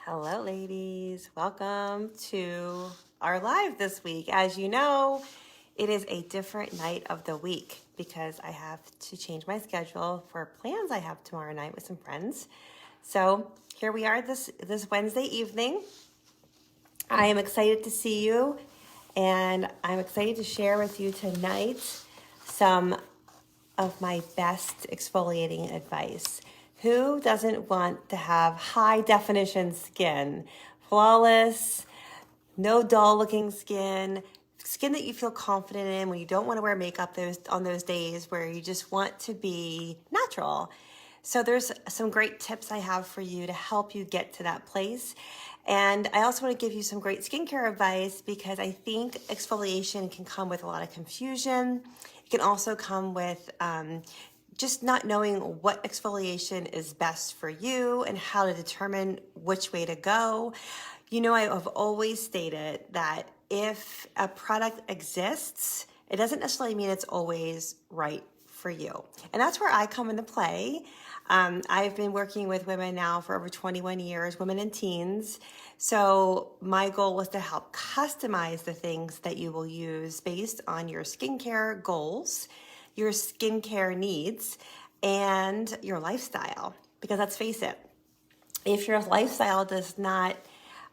Hello, ladies. Welcome to our live this week. As you know, it is a different night of the week because I have to change my schedule for plans I have tomorrow night with some friends. So here we are this Wednesday evening. I am excited to see you, and I'm excited to share with you tonight some of my best exfoliating advice. Who doesn't want to have high definition skin? Flawless, no dull looking skin that you feel confident in when you don't want to wear makeup on those days where you just want to be natural. So there's some great tips I have for you to help you get to that place. And I also want to give you some great skincare advice because I think exfoliation can come with a lot of confusion. It can also come with just not knowing what exfoliation is best for you and how to determine which way to go. You know, I have always stated that if a product exists, it doesn't necessarily mean it's always right for you. And that's where I come into play. I've been working with women now for over 21 years, women and teens. So my goal is to help customize the things that you will use based on your skincare goals, your skincare needs, and your lifestyle. Because let's face it, if your lifestyle does not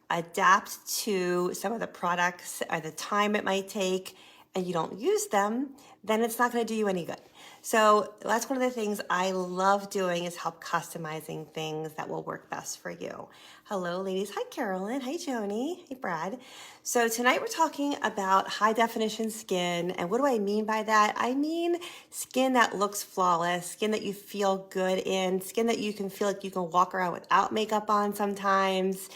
adapt to some of the products or the time it might take and you don't use them, then it's not going to do you any good. So that's one of the things I love doing is help customizing things that will work best for you. Hello, ladies. Hi, Carolyn. Hi, Joni. Hey, Brad. So tonight we're talking about high definition skin. And what do I mean by that? I mean skin that looks flawless, skin that you feel good in, skin that you can feel like you can walk around without makeup on sometimes,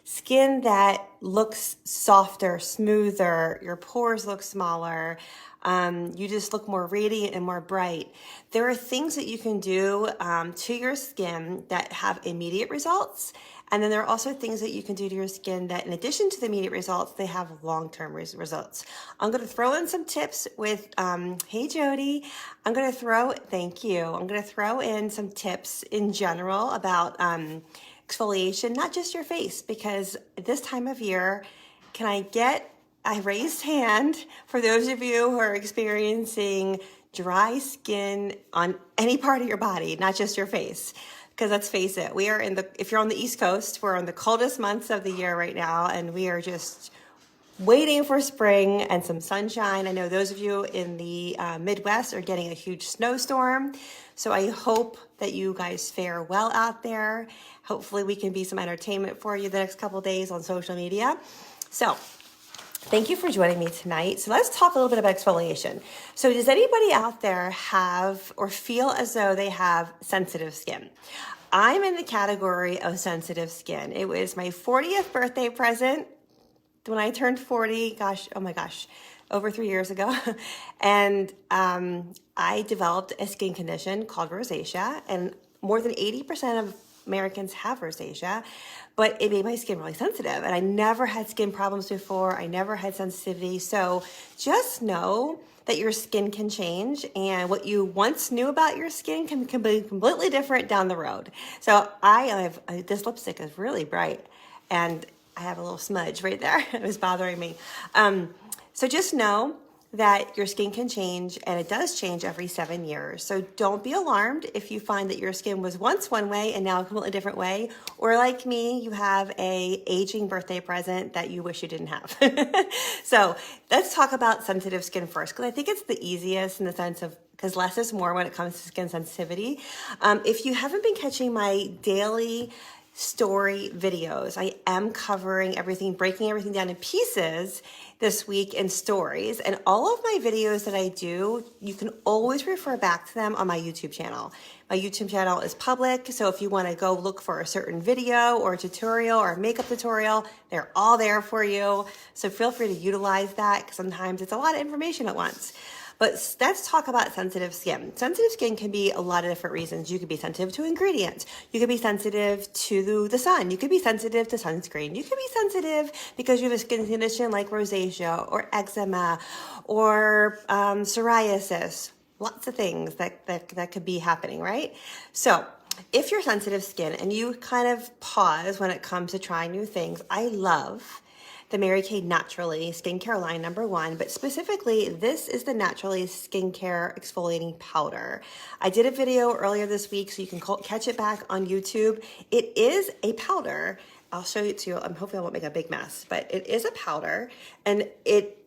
skin that looks softer, smoother, your pores look smaller, you just look more radiant and more bright. There are things that you can do to your skin that have immediate results. And then there are also things that you can do to your skin that in addition to the immediate results, they have long-term results. I'm going to throw in some tips with, hey Jody, thank you. I'm going to throw in some tips in general about exfoliation, not just your face, because this time of year, can I get a raised hand for those of you who are experiencing dry skin on any part of your body, not just your face? Because let's face it, if you're on the East Coast, we're in the coldest months of the year right now, and we are just waiting for spring and some sunshine. I know those of you in the Midwest are getting a huge snowstorm. So I hope that you guys fare well out there. Hopefully we can be some entertainment for you the next couple of days on social media. So thank you for joining me tonight. So let's talk a little bit about exfoliation. So does anybody out there have or feel as though they have sensitive skin? I'm in the category of sensitive skin. It was my 40th birthday present when I turned 40, over 3 years ago. And I developed a skin condition called rosacea, and more than 80% of Americans have rosacea, but it made my skin really sensitive. And I never had skin problems before. I never had sensitivity. So just know that your skin can change, and what you once knew about your skin can be completely different down the road. So this lipstick is really bright, and I have a little smudge right there. It was bothering me. So just know that your skin can change, and it does change every 7 years. So don't be alarmed if you find that your skin was once one way and now a completely different way. Or like me, you have a aging birthday present that you wish you didn't have. So let's talk about sensitive skin first, because I think it's the easiest in the sense of, because less is more when it comes to skin sensitivity. If you haven't been catching my daily story videos, I am covering everything, breaking everything down in pieces this week in stories. And all of my videos that I do, you can always refer back to them on my YouTube channel. My YouTube channel is public, so if you want to go look for a certain video or a tutorial or a makeup tutorial, they're all there for you. So feel free to utilize that, because sometimes it's a lot of information at once. But let's talk about sensitive skin. Sensitive skin can be a lot of different reasons. You could be sensitive to ingredients. You could be sensitive to the sun. You could be sensitive to sunscreen. You could be sensitive because you have a skin condition like rosacea or eczema or psoriasis. Lots of things that could be happening, right? So if you're sensitive skin and you kind of pause when it comes to trying new things, I love the Mary Kay Naturally skincare line #1, but specifically this is the Naturally Skincare Exfoliating Powder. I did a video earlier this week, so you can catch it back on YouTube. It is a powder. I'll show it to you. I'm hoping I won't make a big mess, but it is a powder, and it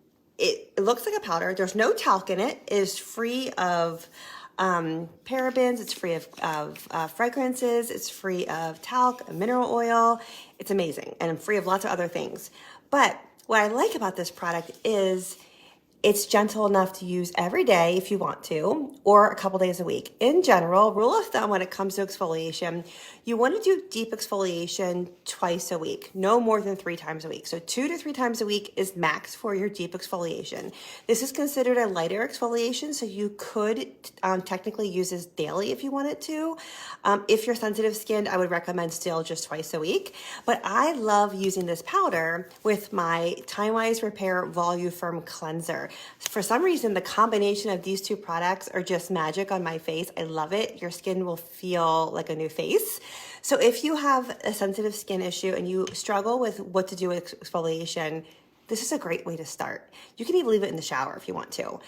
looks like a powder. There's no talc in it. It is free of parabens, it's free of fragrances, it's free of talc, mineral oil. It's amazing, and free of lots of other things. But what I like about this product is it's gentle enough to use every day if you want to, or a couple days a week. In general, rule of thumb when it comes to exfoliation, you want to do deep exfoliation twice a week, no more than 3 times a week. So 2 to 3 times a week is max for your deep exfoliation. This is considered a lighter exfoliation, so you could technically use this daily if you wanted to. If you're sensitive skinned, I would recommend still just twice a week. But I love using this powder with my Time Wise Repair Voluform Cleanser. For some reason, the combination of these 2 products are just magic on my face. I love it. Your skin will feel like a new face. So if you have a sensitive skin issue and you struggle with what to do with exfoliation, this is a great way to start. You can even leave it in the shower if you want to.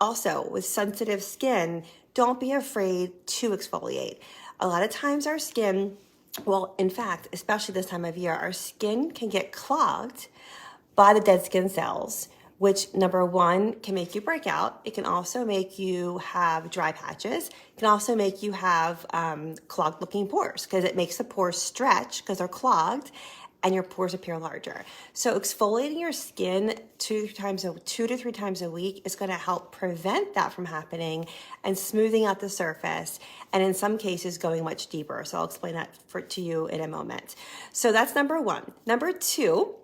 Also, with sensitive skin, don't be afraid to exfoliate. A lot of times our skin, well, in fact, especially this time of year, our skin can get clogged by the dead skin cells, which #1 can make you break out. It can also make you have dry patches. It can also make you have clogged looking pores because it makes the pores stretch because they're clogged and your pores appear larger. So exfoliating your skin 2 to 3 times a week is going to help prevent that from happening and smoothing out the surface, and in some cases going much deeper. So I'll explain that to you in a moment. So that's #1. #2,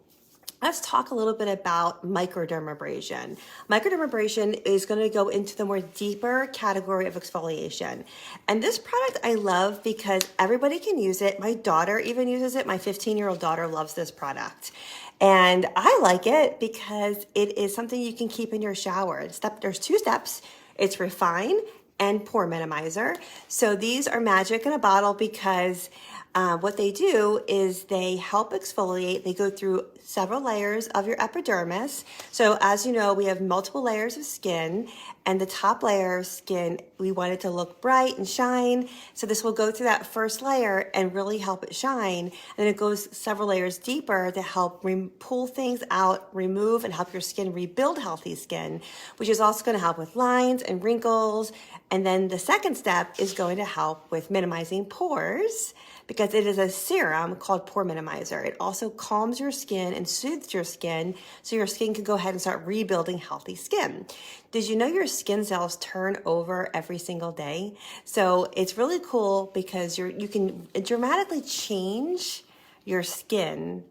let's talk a little bit about microdermabrasion. Microdermabrasion is going to go into the more deeper category of exfoliation. And this product I love because everybody can use it. My daughter even uses it. My 15-year-old daughter loves this product. And I like it because it is something you can keep in your shower. There's 2 steps. It's refine and pore minimizer. So these are magic in a bottle because what they do is they help exfoliate. They go through several layers of your epidermis. So as you know, we have multiple layers of skin, and the top layer of skin, we want it to look bright and shine. So this will go through that first layer and really help it shine. And then it goes several layers deeper to help pull things out, remove, and help your skin rebuild healthy skin, which is also going to help with lines and wrinkles. And then the second step is going to help with minimizing pores, because it is a serum called Pore Minimizer. It also calms your skin and soothes your skin so your skin can go ahead and start rebuilding healthy skin. Did you know your skin cells turn over every single day? So it's really cool because you can dramatically change your skin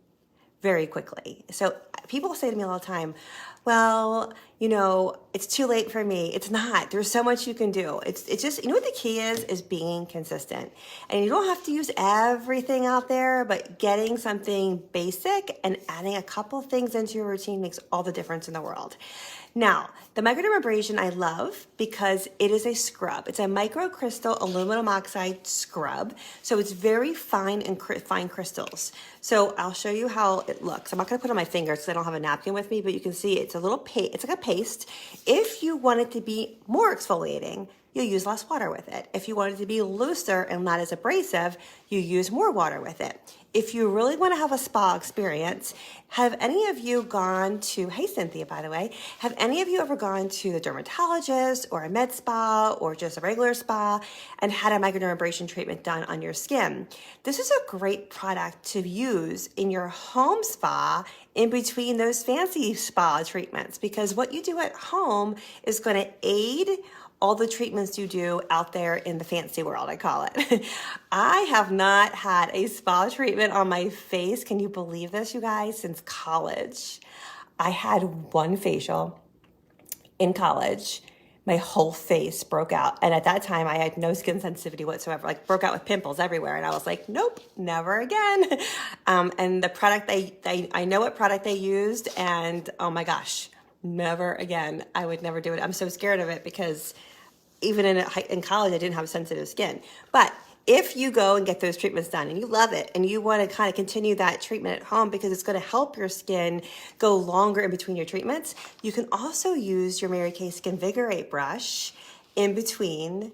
very quickly. So people say to me all the time, well, you know, it's too late for me. It's not. There's so much you can do. It's just, you know what the key is being consistent. And you don't have to use everything out there, but getting something basic and adding a couple things into your routine makes all the difference in the world. Now, the microdermabrasion I love because it is a scrub. It's a microcrystal aluminum oxide scrub. So it's very fine and fine crystals. So I'll show you how it looks. I'm not going to put it on my fingers because I don't have a napkin with me, but you can see it's a little paste. It's like a paste. If you want it to be more exfoliating, you'll use less water with it. If you want it to be looser and not as abrasive, you use more water with it. If you really want to have a spa experience, have any of you gone to, hey Cynthia, by the way, have any of you ever gone to the dermatologist or a med spa or just a regular spa and had a microdermabrasion treatment done on your skin? This is a great product to use in your home spa in between those fancy spa treatments, because what you do at home is going to aid all the treatments you do out there in the fancy world, I call it. I have not had a spa treatment on my face, can you believe this, you guys, since college. I had one facial in college. My whole face broke out. And at that time, I had no skin sensitivity whatsoever, like broke out with pimples everywhere. And I was like, nope, never again. And the product, I know what product they used, and oh my gosh, never again. I would never do it. I'm so scared of it because even in college, I didn't have sensitive skin. But if you go and get those treatments done and you love it and you want to kind of continue that treatment at home because it's going to help your skin go longer in between your treatments, you can also use your Mary Kay Skin Vigorate brush in between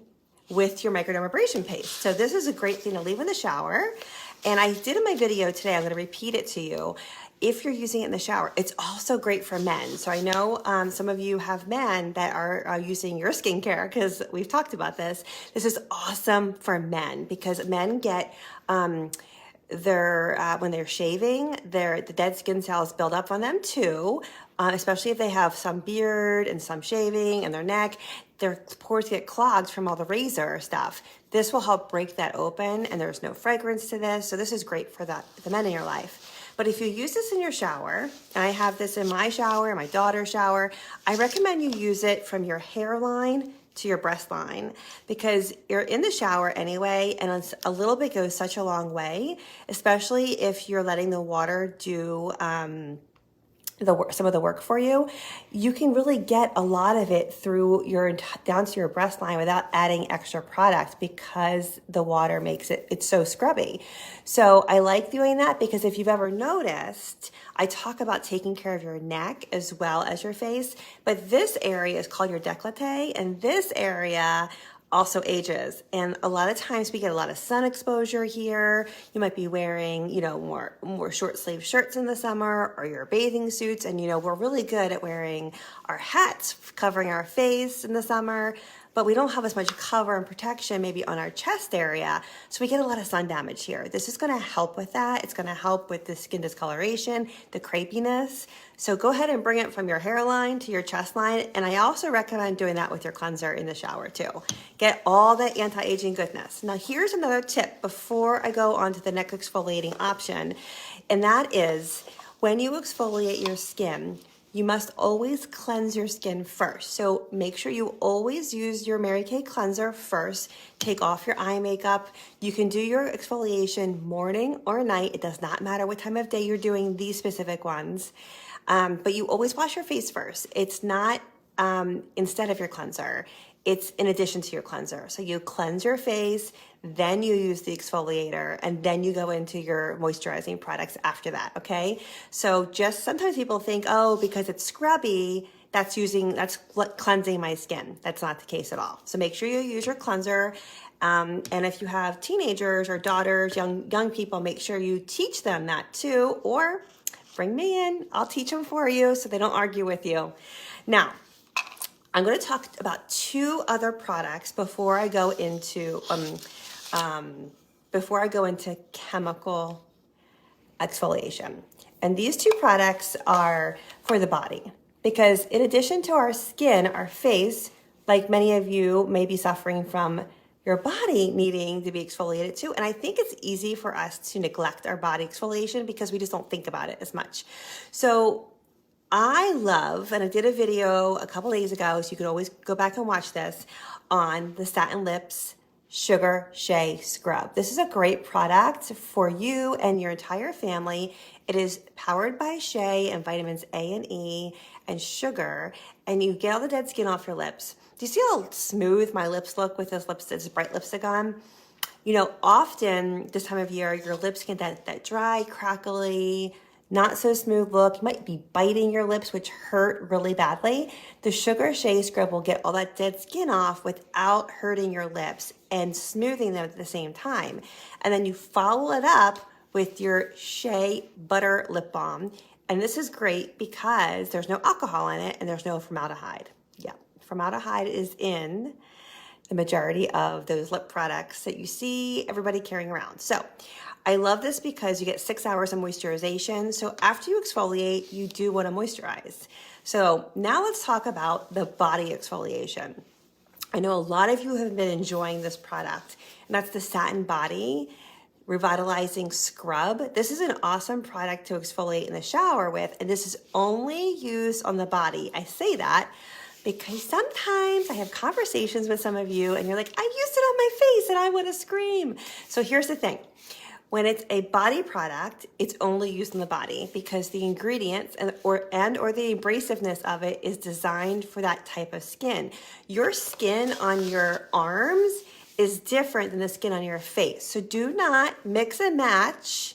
with your microdermabrasion paste. So this is a great thing to leave in the shower. And I did in my video today, I'm going to repeat it to you. If you're using it in the shower, it's also great for men. So I know some of you have men that are using your skincare because we've talked about this. This is awesome for men because men get when they're shaving, the dead skin cells build up on them too, especially if they have some beard and some shaving and their neck. Their pores get clogged from all the razor stuff. This will help break that open, and there's no fragrance to this. So this is great for the men in your life. But if you use this in your shower, and I have this in my shower, my daughter's shower, I recommend you use it from your hairline to your breast line because you're in the shower anyway, and a little bit goes such a long way, especially if you're letting the water do some of the work for you. You can really get a lot of it through down to your breast line without adding extra product because the water makes it's so scrubby. So I like doing that because if you've ever noticed, I talk about taking care of your neck as well as your face, but this area is called your décolleté, and this area also ages. And a lot of times we get a lot of sun exposure here. You might be wearing, more short sleeve shirts in the summer or your bathing suits. And, we're really good at wearing our hats, covering our face in the summer, but we don't have as much cover and protection maybe on our chest area. So we get a lot of sun damage here. This is going to help with that. It's going to help with the skin discoloration, the crepiness. So go ahead and bring it from your hairline to your chest line. And I also recommend doing that with your cleanser in the shower too. Get all that anti-aging goodness. Now here's another tip before I go on to the next exfoliating option. And that is when you exfoliate your skin, you must always cleanse your skin first. So make sure you always use your Mary Kay cleanser first. Take off your eye makeup. You can do your exfoliation morning or night. It does not matter what time of day you're doing these specific ones. But you always wash your face first. It's not instead of your cleanser. It's in addition to your cleanser. So you cleanse your face, then you use the exfoliator, and then you go into your moisturizing products after that, okay? So just sometimes people think, oh, because it's scrubby, that's cleansing my skin. That's not the case at all. So make sure you use your cleanser. And if you have teenagers or daughters, young people, make sure you teach them that too, or bring me in. I'll teach them for you so they don't argue with you. Now, I'm going to talk about two other products before I go into chemical exfoliation. And these two products are for the body because in addition to our skin, our face, like many of you may be suffering from your body needing to be exfoliated too. And I think it's easy for us to neglect our body exfoliation because we just don't think about it as much. So I love, and I did a video a couple days ago, so you can always go back and watch this, on the Satin Lips Sugar Shea Scrub. This is a great product for you and your entire family. It is powered by Shea and vitamins A and E and sugar, and you get all the dead skin off your lips. Do you see how smooth my lips look with this bright lipstick on? Often this time of year, your lips get that dry, crackly, not so smooth look. You might be biting your lips, which hurt really badly. The Sugar Shea Scrub will get all that dead skin off without hurting your lips and smoothing them at the same time. And then you follow it up with your Shea Butter Lip Balm. And this is great because there's no alcohol in it and there's no formaldehyde. Yeah, formaldehyde is in the majority of those lip products that you see everybody carrying around. So I love this because you get 6 hours of moisturization. So after you exfoliate, you do want to moisturize. So now let's talk about the body exfoliation. I know a lot of you have been enjoying this product, and that's the Satin Body Revitalizing Scrub. This is an awesome product to exfoliate in the shower with, and this is only used on the body. I say that because sometimes I have conversations with some of you and you're like, I used it on my face and I want to scream. So here's the thing. When it's a body product, it's only used in the body because the ingredients or the abrasiveness of it is designed for that type of skin. Your skin on your arms is different than the skin on your face. So do not mix and match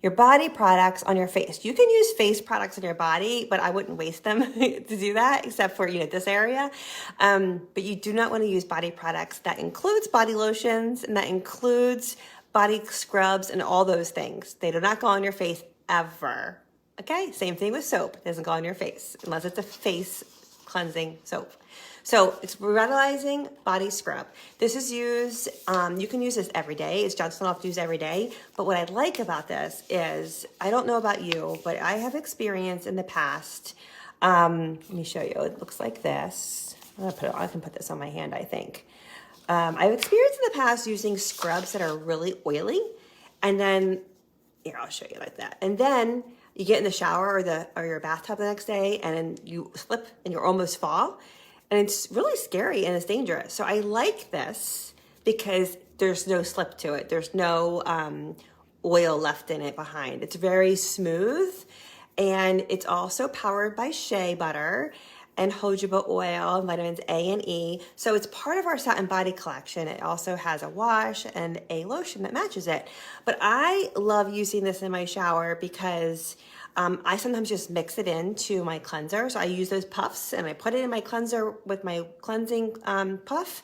your body products on your face. You can use face products on your body, but I wouldn't waste them to do that, except for, this area. But you do not want to use body products. That includes body lotions, and that includes body scrubs and all those things. They do not go on your face ever. Okay, same thing with soap. It doesn't go on your face unless it's a face cleansing soap. So it's Revitalizing Body Scrub. This is used, you can use this every day. It's Johnson & Johnson used every day. But what I like about this is, I don't know about you, but I have experience in the past. Let me show you. It looks like this. I can put this on my hand, I think. I've experienced in the past using scrubs that are really oily. And then, here, I'll show you like that. And then you get in the shower or your bathtub the next day, and then you slip and you almost fall. And it's really scary and it's dangerous. So I like this because there's no slip to it. There's no oil left in it behind. It's very smooth, and it's also powered by shea butter and jojoba oil, vitamins A and E. So it's part of our Satin Body collection. It also has a wash and a lotion that matches it. But I love using this in my shower because I sometimes just mix it into my cleanser. So I use those puffs and I put it in my cleanser with my cleansing puff,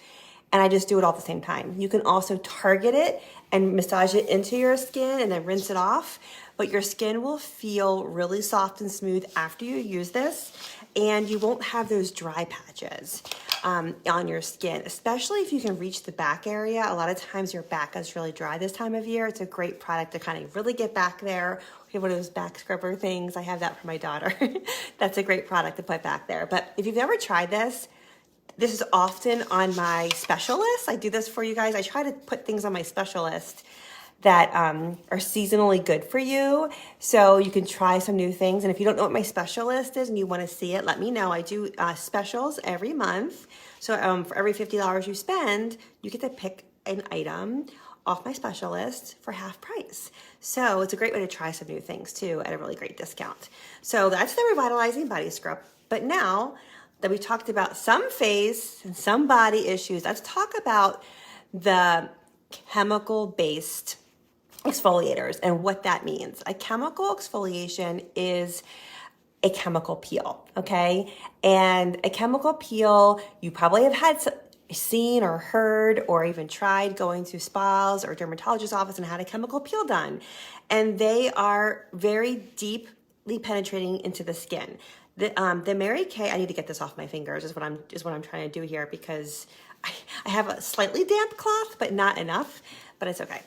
and I just do it all at the same time. You can also target it and massage it into your skin and then rinse it off. But your skin will feel really soft and smooth after you use this, and you won't have those dry patches on your skin, especially if you can reach the back area. A lot of times your back is really dry this time of year. It's a great product to kind of really get back there. We have one of those back scrubber things. I have that for my daughter. That's a great product to put back there. But if you've never tried this, this is often on my special list. I do this for you guys. I try to put things on my special list that are seasonally good for you, so you can try some new things. And if you don't know what my special list is and you want to see it, let me know. I do specials every month. So for every $50 you spend, you get to pick an item off my special list for half price. So it's a great way to try some new things too at a really great discount. So that's the Revitalizing Body Scrub. But now that we talked about some face and some body issues, let's talk about the chemical-based exfoliators and what that means. A chemical exfoliation is a chemical peel, okay? And a chemical peel, you probably have seen or heard or even tried going to spas or dermatologist's office and had a chemical peel done. And they are very deeply penetrating into the skin. The Mary Kay, I need to get this off my fingers is what I'm trying to do here, because I have a slightly damp cloth, but not enough, but it's okay.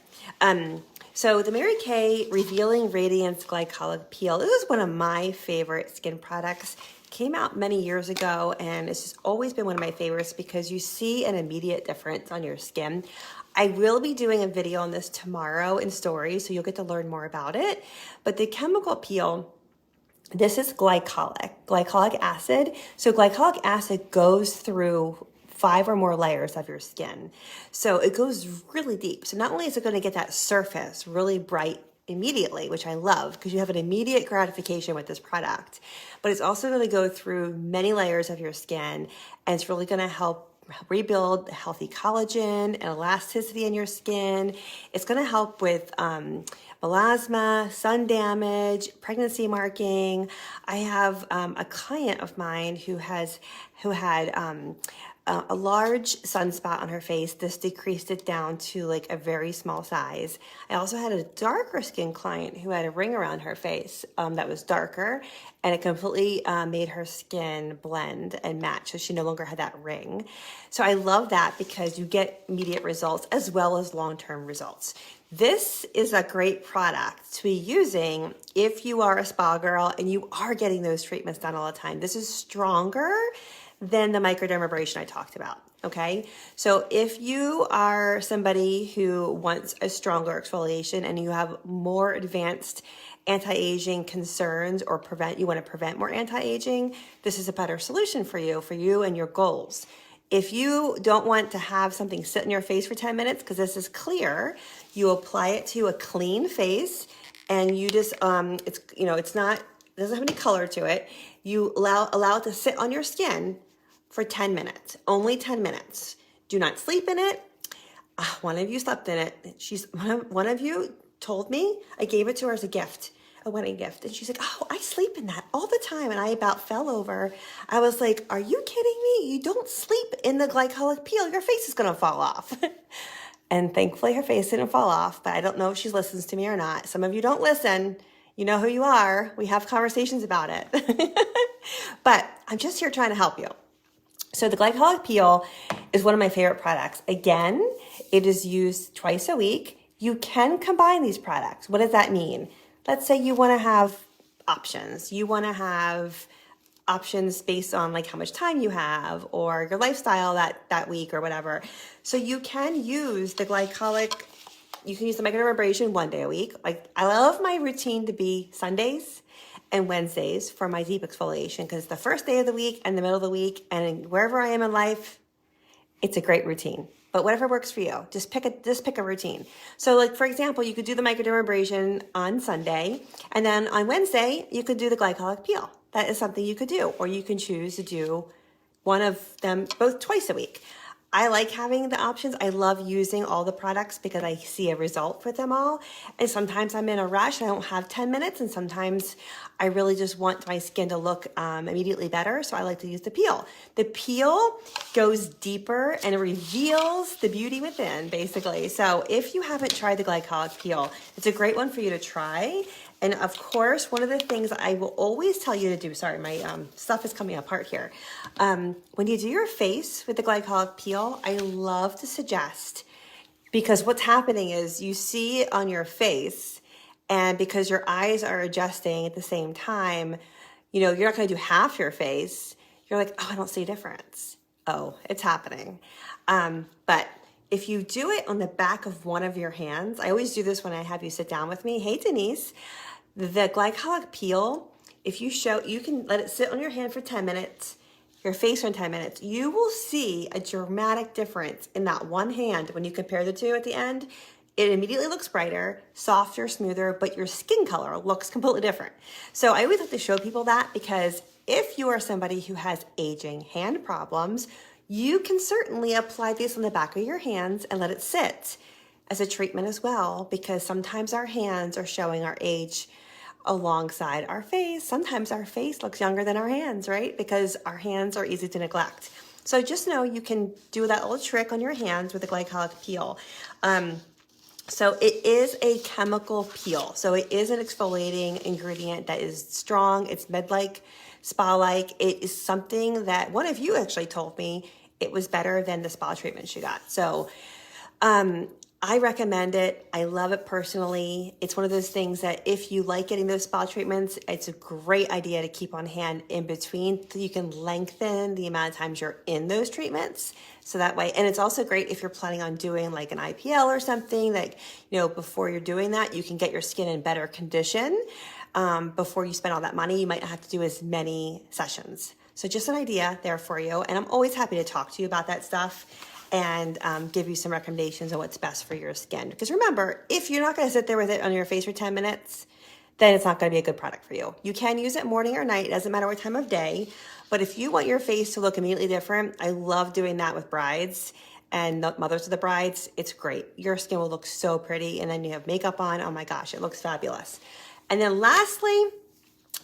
So the Mary Kay Revealing Radiance Glycolic Peel, this is one of my favorite skin products. Came out many years ago, and it's just always been one of my favorites because you see an immediate difference on your skin. I will be doing a video on this tomorrow in stories, so you'll get to learn more about it. But the chemical peel, this is glycolic acid. So glycolic acid goes through 5 or more layers of your skin. So it goes really deep. So not only is it going to get that surface really bright immediately, which I love because you have an immediate gratification with this product, but it's also going to go through many layers of your skin, and it's really going to help rebuild healthy collagen and elasticity in your skin. It's going to help with melasma, sun damage, pregnancy marking. I have a client of mine who had a large sunspot on her face. This decreased it down to like a very small size. I also had a darker skin client who had a ring around her face that was darker, and it completely made her skin blend and match, so she no longer had that ring. So I love that because you get immediate results as well as long-term results. This is a great product to be using if you are a spa girl and you are getting those treatments done all the time. This is stronger than the microdermabrasion I talked about, okay? So if you are somebody who wants a stronger exfoliation and you have more advanced anti-aging concerns, or you want to prevent more anti-aging, this is a better solution for you and your goals. If you don't want to have something sit in your face for 10 minutes, because this is clear, you apply it to a clean face, and you just, it doesn't have any color to it. You allow it to sit on your skin for 10 minutes, only 10 minutes. Do not sleep in it. One of you slept in it. One of you told me, I gave it to her as a gift, a wedding gift. And she's like, oh, I sleep in that all the time. And I about fell over. I was like, are you kidding me? You don't sleep in the glycolic peel. Your face is going to fall off. And thankfully her face didn't fall off, but I don't know if she listens to me or not. Some of you don't listen. You know who you are. We have conversations about it. But I'm just here trying to help you. So the Glycolic Peel is one of my favorite products. Again, it is used twice a week. You can combine these products. What does that mean? Let's say you want to have options. You want to have options based on like how much time you have or your lifestyle that week or whatever. So you can use the Glycolic, you can use the Microdermabrasion 1 day a week. Like I love my routine to be Sundays and Wednesdays for my deep exfoliation because the first day of the week and the middle of the week and wherever I am in life, it's a great routine. But whatever works for you, just pick a routine. So like, for example, you could do the Microdermabrasion on Sunday, and then on Wednesday, you could do the Glycolic Peel. That is something you could do, or you can choose to do one of them both twice a week. I like having the options. I love using all the products because I see a result with them all. And sometimes I'm in a rush. I don't have 10 minutes. And sometimes I really just want my skin to look immediately better. So I like to use the peel. The peel goes deeper and it reveals the beauty within, basically. So if you haven't tried the Glycolic Peel, it's a great one for you to try. And of course, one of the things I will always tell you to do, sorry, my stuff is coming apart here. When you do your face with the Glycolic Peel, I love to suggest, because what's happening is you see it on your face, and because your eyes are adjusting at the same time, you know, you're not gonna do half your face. You're like, oh, I don't see a difference. Oh, it's happening. But if you do it on the back of one of your hands, I always do this when I have you sit down with me. Hey, Denise, the Glycolic Peel, if you can let it sit on your hand for 10 minutes, your face for 10 minutes, you will see a dramatic difference in that one hand when you compare the two at the end. It immediately looks brighter, softer, smoother, but your skin color looks completely different. So I always like to show people that because if you are somebody who has aging hand problems, you can certainly apply this on the back of your hands and let it sit as a treatment as well, because sometimes our hands are showing our age alongside our face. Sometimes our face looks younger than our hands, right? Because our hands are easy to neglect. So just know you can do that little trick on your hands with the Glycolic Peel. So it is a chemical peel. So it is an exfoliating ingredient that is strong. It's med-like, spa-like. It is something that one of you actually told me it was better than the spa treatment she got. So I recommend it. I love it personally. It's one of those things that if you like getting those spa treatments, it's a great idea to keep on hand in between so you can lengthen the amount of times you're in those treatments. So that way, and it's also great if you're planning on doing like an IPL or something that, you know, before you're doing that, you can get your skin in better condition. Before you spend all that money, you might not have to do as many sessions. So just an idea there for you. And I'm always happy to talk to you about that stuff and give you some recommendations on what's best for your skin. Because remember, if you're not going to sit there with it on your face for 10 minutes, then it's not going to be a good product for you. You can use it morning or night. It doesn't matter what time of day. But if you want your face to look immediately different, I love doing that with brides and the mothers of the brides. It's great. Your skin will look so pretty. And then you have makeup on. Oh my gosh, it looks fabulous. And then lastly,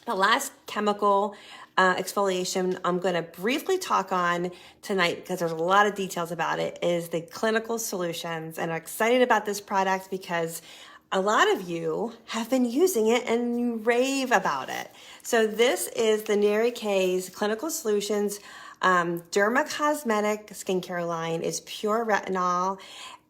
the last chemical exfoliation I'm going to briefly talk on tonight, because there's a lot of details about it, is the clinical solutions. And I'm excited about this product because a lot of you have been using it and you rave about it. So this is the Mary Kay's Clinical Solutions Dermacosmetic skincare line. Is pure retinol,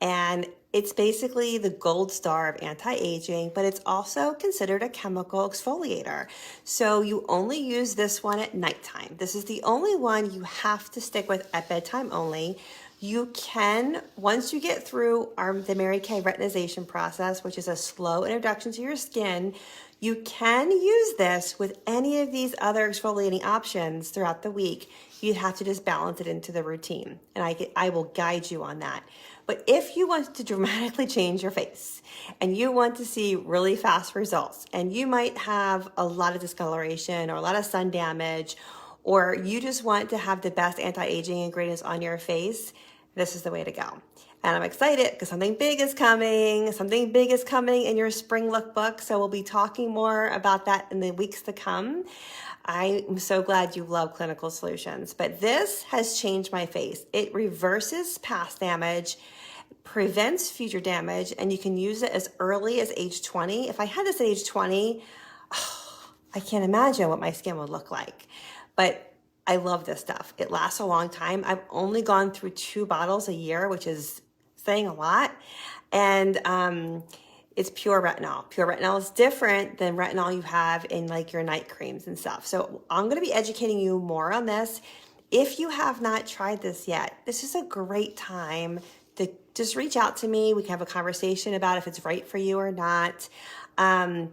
and it's basically the gold star of anti-aging, but it's also considered a chemical exfoliator. So you only use this one at nighttime. This is the only one you have to stick with at bedtime only. You can, once you get through the Mary Kay retinization process, which is a slow introduction to your skin, you can use this with any of these other exfoliating options throughout the week. You have to just balance it into the routine, and I will guide you on that. But if you want to dramatically change your face and you want to see really fast results, and you might have a lot of discoloration or a lot of sun damage, or you just want to have the best anti-aging ingredients on your face, this is the way to go. And I'm excited because something big is coming. Something big is coming in your spring lookbook. So we'll be talking more about that in the weeks to come. I'm so glad you love Clinical Solutions, but this has changed my face. It reverses past damage, prevents future damage, and you can use it as early as age 20. If I had this at age 20, I can't imagine what my skin would look like. But I love this stuff. It lasts a long time. I've only gone through 2 bottles a year, which is saying a lot. And it's pure retinol. Pure retinol is different than retinol you have in like your night creams and stuff. So I'm going to be educating you more on this. If you have not tried this yet, this is a great time to just reach out to me. We can have a conversation about if it's right for you or not,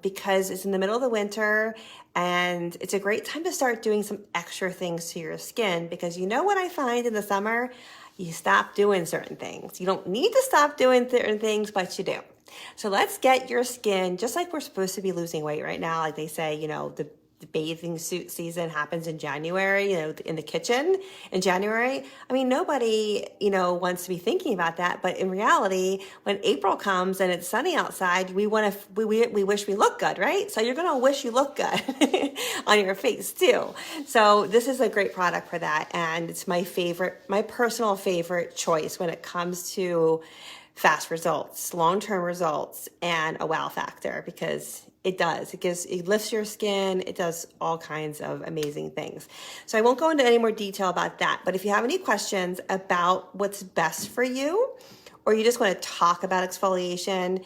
because it's in the middle of the winter and it's a great time to start doing some extra things to your skin, because you know what I find in the summer? You stop doing certain things. You don't need to stop doing certain things, but you do. So let's get your skin, just like we're supposed to be losing weight right now. Like they say, you know, the bathing suit season happens in January, you know, in the kitchen in January. I mean, nobody, you know, wants to be thinking about that. But in reality, when April comes and it's sunny outside, we wish we look good, right? So you're going to wish you look good on your face too. So this is a great product for that. And it's my favorite, my personal favorite choice when it comes to fast results, long-term results, and a wow factor, because it does. It lifts your skin. It does all kinds of amazing things. So I won't go into any more detail about that, but if you have any questions about what's best for you, or you just want to talk about exfoliation,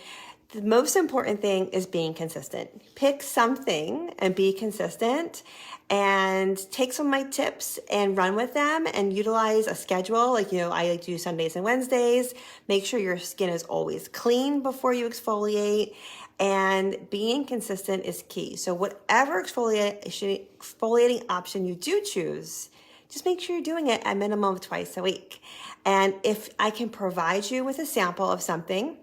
the most important thing is being consistent. Pick something and be consistent, and take some of my tips and run with them and utilize a schedule. Like, you know, I do Sundays and Wednesdays. Make sure your skin is always clean before you exfoliate, and being consistent is key. So whatever exfoliating option you do choose, just make sure you're doing it at minimum of twice a week. And if I can provide you with a sample of something,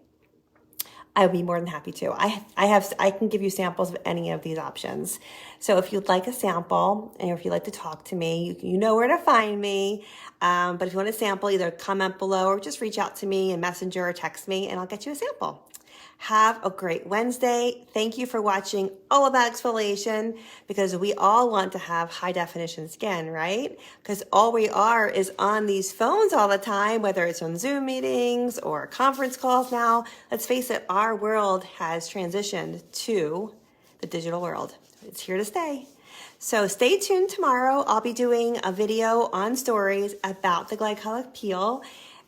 I would be more than happy to. I can give you samples of any of these options. So if you'd like a sample, and if you'd like to talk to me, you know where to find me. But if you want a sample, either comment below or just reach out to me in Messenger or text me, and I'll get you a sample. Have a great Wednesday. Thank you for watching All About Exfoliation, because we all want to have high definition skin, right? Because all we are is on these phones all the time, whether it's on Zoom meetings or conference calls now. Let's face it, our world has transitioned to the digital world. It's here to stay. So stay tuned tomorrow. I'll be doing a video on stories about the Glycolic Peel,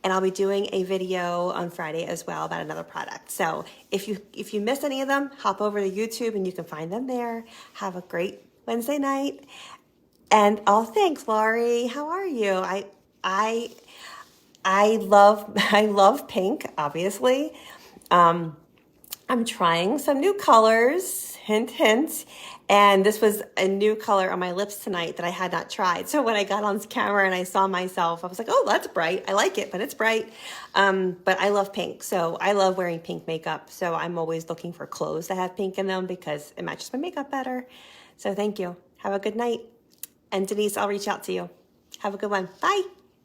and I'll be doing a video on Friday as well about another product. So if you missed any of them, hop over to YouTube and you can find them there. Have a great Wednesday night. And thanks, Laurie. How are you? I love pink, obviously. I'm trying some new colors, hint, hint. And this was a new color on my lips tonight that I had not tried. So when I got on camera and I saw myself, I was like, oh, that's bright. I like it, but it's bright. But I love pink. So I love wearing pink makeup. So I'm always looking for clothes that have pink in them because it matches my makeup better. So thank you. Have a good night. And Denise, I'll reach out to you. Have a good one. Bye.